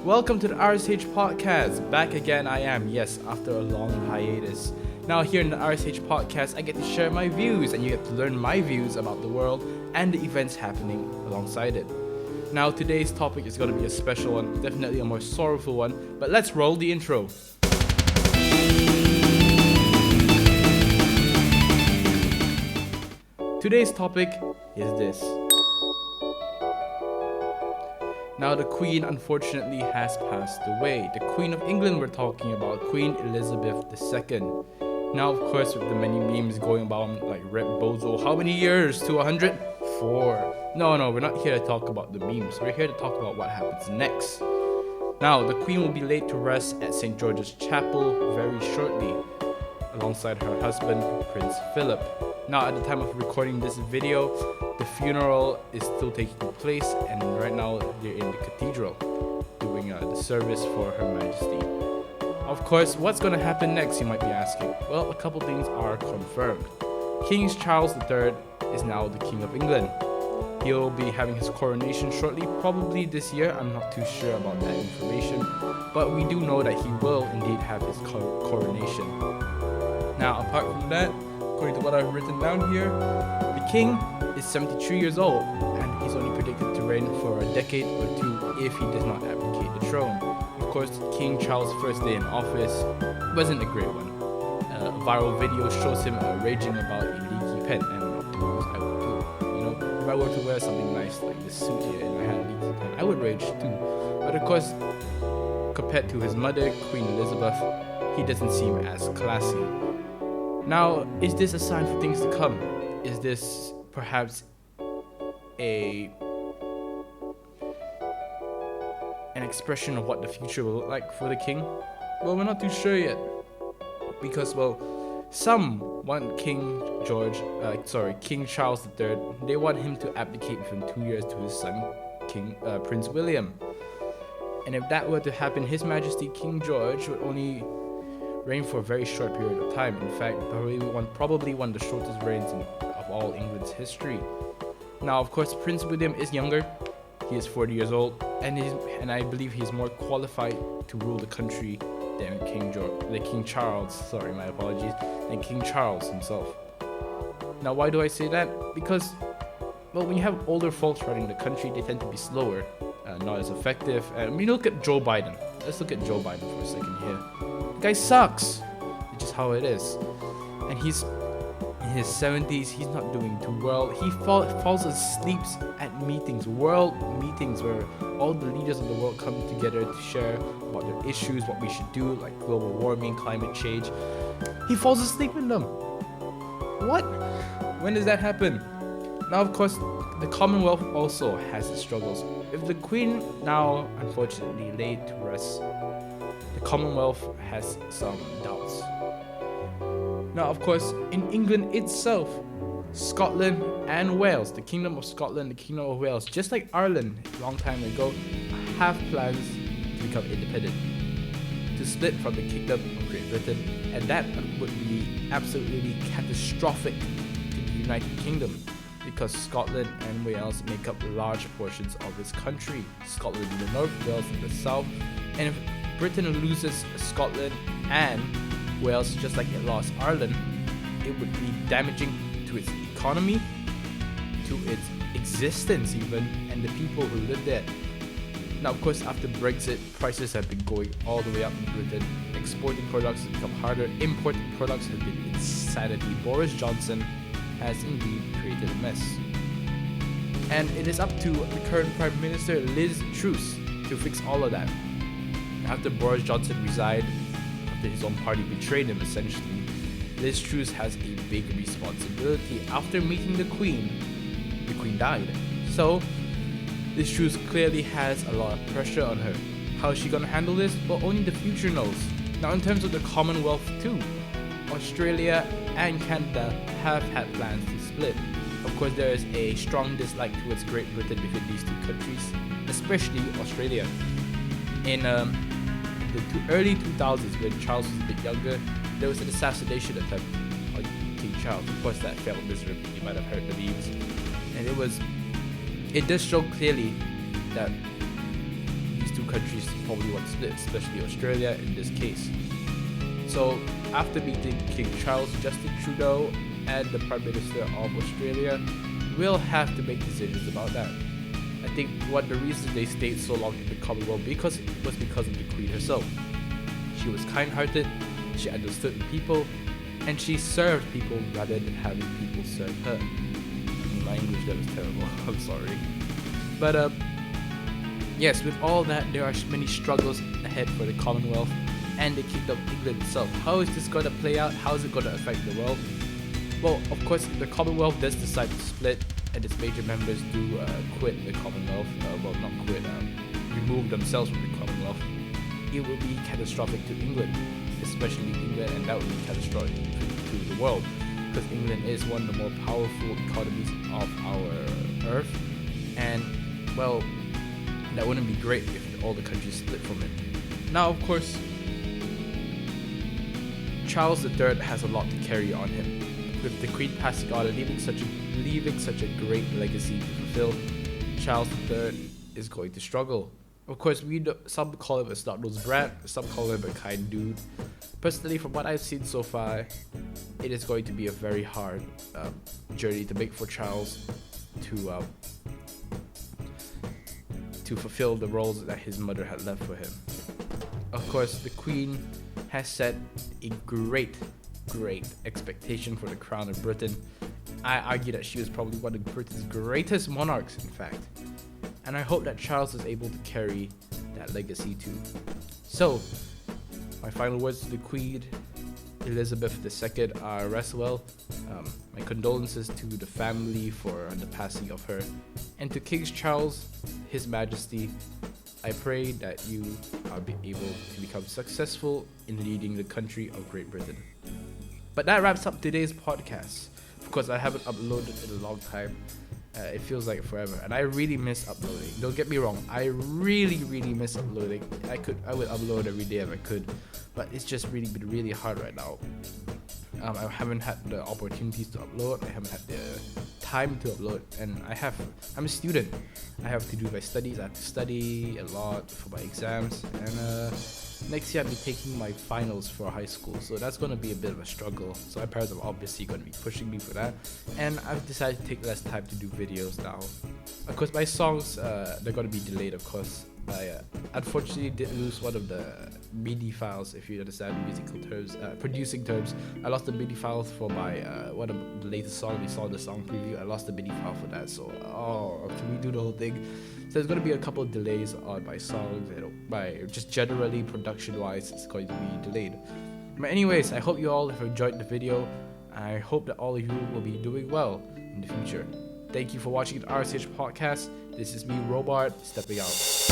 Welcome to the RSH podcast. Back again, I am, yes, after a long hiatus. Now, here in the RSH podcast, I get to share my views, and you get to learn my views about the world and the events happening alongside it. Now, today's topic is going to be a special one, definitely a more sorrowful one, but let's roll the intro. Today's topic is this. Now, the Queen unfortunately has passed away. The Queen of England we're talking about, Queen Elizabeth II. Now, of course, with the many memes going about like Red Bozo, how many years to 100? 4. No, we're not here to talk about the memes. We're here to talk about what happens next. Now, the Queen will be laid to rest at St. George's Chapel very shortly, alongside her husband, Prince Philip. Now, at the time of recording this video, the funeral is still taking place, and right now they're in the cathedral doing the service for Her Majesty. Of course, what's going to happen next, you might be asking? Well, a couple things are confirmed. King Charles III is now the King of England. He'll be having his coronation shortly, probably this year. I'm not too sure about that information, but we do know that he will indeed have his coronation. Now, apart from that, according to what I've written down here, the king is 73 years old, and he's only predicted to reign for a decade or two if he does not abdicate the throne. Of course, King Charles' first day in office wasn't a great one. A viral video shows him raging about a leaky pen, and of course I would too. You know, if I were to wear something nice like this suit here and I had a leaky pen, I would rage too. But of course, compared to his mother, Queen Elizabeth, he doesn't seem as classy. Now, is this a sign for things to come? Is this perhaps an expression of what the future will look like for the king? Well, we're not too sure yet. Because, some want King Charles III, they want him to abdicate within 2 years to his son, Prince William. And if that were to happen, His Majesty King George would only reign for a very short period of time. In fact, probably one of the shortest reigns of all England's history. Now, of course, Prince William is younger. He is 40 years old, and I believe he's more qualified to rule the country than King Charles. Than King Charles himself. Now, why do I say that? Because, when you have older folks running the country, they tend to be slower, not as effective. And look at Joe Biden. Let's look at Joe Biden for a second here. The guy sucks. It's just how it is. And he's in his 70s. He's not doing too well. He falls asleep at world meetings, where all the leaders of the world come together to share about their issues, what we should do, like global warming, climate change. He falls asleep in them. What? When does that happen? Now, of course, the Commonwealth also has its struggles. If the Queen now, unfortunately, laid to rest, the Commonwealth has some doubts. Now, of course, in England itself, Scotland and Wales, the Kingdom of Scotland, the Kingdom of Wales, just like Ireland a long time ago, have plans to become independent, to split from the Kingdom of Great Britain, and that would be absolutely catastrophic to the United Kingdom, because Scotland and Wales make up large portions of its country. Scotland in the north, Wales in the south, and if Britain loses Scotland and Wales just like it lost Ireland, it would be damaging to its economy, to its existence even, and the people who live there. Now, of course, after Brexit, prices have been going all the way up in Britain. Exporting products has become harder. Importing products has been insanity. Boris Johnson has indeed created a mess. And it is up to the current Prime Minister, Liz Truss, to fix all of that. After Boris Johnson resigned, after his own party betrayed him essentially, Liz Truss has a big responsibility. After meeting the Queen died. So, Liz Truss clearly has a lot of pressure on her. How is she going to handle this? Well, only the future knows. Now, in terms of the Commonwealth too, Australia and Canada have had plans to split. Of course, there is a strong dislike towards Great Britain within these two countries, especially Australia. In the early 2000s, when Charles was a bit younger, there was an assassination attempt on King Charles. Of course, that failed miserably. You might have heard the memes. And it does show clearly that these two countries probably want to split, especially Australia in this case. So after meeting King Charles, Justin Trudeau and the Prime Minister of Australia will have to make decisions about that. I think one of the reasons they stayed so long in the Commonwealth was because of the Queen herself. She was kind-hearted, she understood the people, and she served people rather than having people serve her. In my English, that was terrible. I'm sorry. But yes, with all that, there are many struggles ahead for the Commonwealth and the Kingdom of England itself. How is this going to play out? How is it going to affect the world? Well, of course, the Commonwealth does decide to split, and its major members do quit the Commonwealth. Not quit, remove themselves from the Commonwealth. It would be catastrophic to England, especially England, and that would be catastrophic to the world, because England is one of the more powerful economies of our earth, and well, that wouldn't be great if all the countries split from it. Now, of course, Charles III has a lot to carry on him. With the Queen passing on and leaving such a great legacy to fulfill, Charles III is going to struggle. Of course, some call him a snot-nosed brat, some call him a kind dude. Personally, from what I've seen so far, it is going to be a very hard journey to make for Charles to fulfill the roles that his mother had left for him. Of course, the Queen has set a great expectation for the crown of Britain. I argue that she was probably one of Britain's greatest monarchs, in fact. And I hope that Charles is able to carry that legacy too. So, my final words to the Queen Elizabeth II are rest well. My condolences to the family for the passing of her. And to King Charles, His Majesty, I pray that you are able to become successful in leading the country of Great Britain. But that wraps up today's podcast. Of course, I haven't uploaded in a long time. It feels like forever, and I really miss uploading. Don't get me wrong, I really miss uploading. I would upload every day if I could, but it's just really been really hard right now. I haven't had the opportunities to upload. I haven't had the time to upload, and I'm a student. I have to do my studies. I have to study a lot for my exams, and next year I'll be taking my finals for high school, so that's going to be a bit of a struggle. So my parents are obviously going to be pushing me for that, and I've decided to take less time to do videos now. Of course, my songs, they're going to be delayed, of course. I unfortunately did lose one of the MIDI files, if you understand musical terms, producing terms. I lost the MIDI files for my one of the latest songs. We saw the song preview. I lost the MIDI file for that, so can we do the whole thing? So there's going to be a couple of delays on my songs. Just generally production-wise, it's going to be delayed. But anyways, I hope you all have enjoyed the video. I hope that all of you will be doing well in the future. Thank you for watching the RSH podcast. This is me, Robart, stepping out.